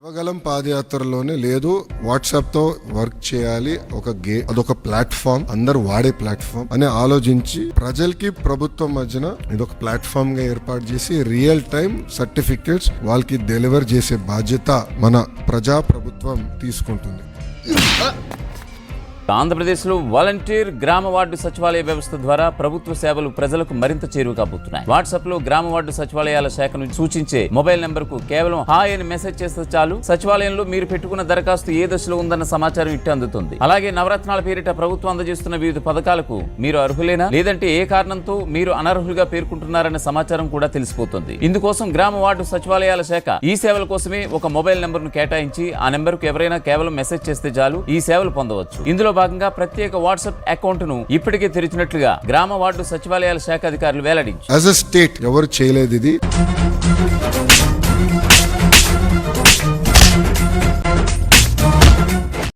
యువగలం పాదయాత్రలోనే లేదు, వాట్సాప్ తో వర్క్ చేయాలి, అదొక ప్లాట్ఫామ్, అందరు వాడే ప్లాట్ఫామ్ అని ఆలోచించి ప్రజలకి ప్రభుత్వం మధ్యన ఇదొక ప్లాట్ఫామ్ గా ఏర్పాటు చేసి రియల్ టైం సర్టిఫికెట్స్ వాళ్ళకి డెలివర్ చేసే బాధ్యత మన ప్రజా ప్రభుత్వం తీసుకుంటుంది. ఆంధ్రప్రదేశ్లో వాలంటీర్ గ్రామ వార్డు సచివాలయ వ్యవస్థ ద్వారా ప్రభుత్వ సేవలు ప్రజలకు మరింత చేరువ కాబోతున్నాయి. వాట్సాప్ లో గ్రామ వార్డు సచివాలయాల శాఖను సూచించే మొబైల్ నెంబర్ కు కేవలం హాయ్ అని మెసేజ్ చేస్తే చాలు, సచివాలయంలో మీరు పెట్టుకున్న దరఖాస్తు ఏ దశలో ఉందన్న సమాచారం ఇట్టే అందుతుంది. అలాగే నవరత్నాల పేరిట ప్రభుత్వం అందజేస్తున్న వివిధ పథకాలకు మీరు అర్హులేనా, లేదంటే ఏ కారణంతో మీరు అనర్హులుగా పేర్కొంటున్నారన్న సమాచారం కూడా తెలిసిపోతుంది. ఇందుకోసం గ్రామ వార్డు సచివాలయాల శాఖ ఈ సేవల కోసమే ఒక మొబైల్ నెంబర్ ను కేటాయించి ఆ నెంబర్ కు ఎవరైనా కేవలం మెసేజ్ చేస్తే చాలు ఈ సేవలు పొందవచ్చు. ఇందులో భాగంగా ప్రత్యేక వాట్సాప్ అకౌంట్ ను ఇప్పటికే తెరిచినట్లుగా గ్రామ వార్డు సచివాలయాల శాఖ అధికారులు వెల్లడించారు. యాజ్ ఎ స్టేట్ ఎవరు చేయలేదు ఇది.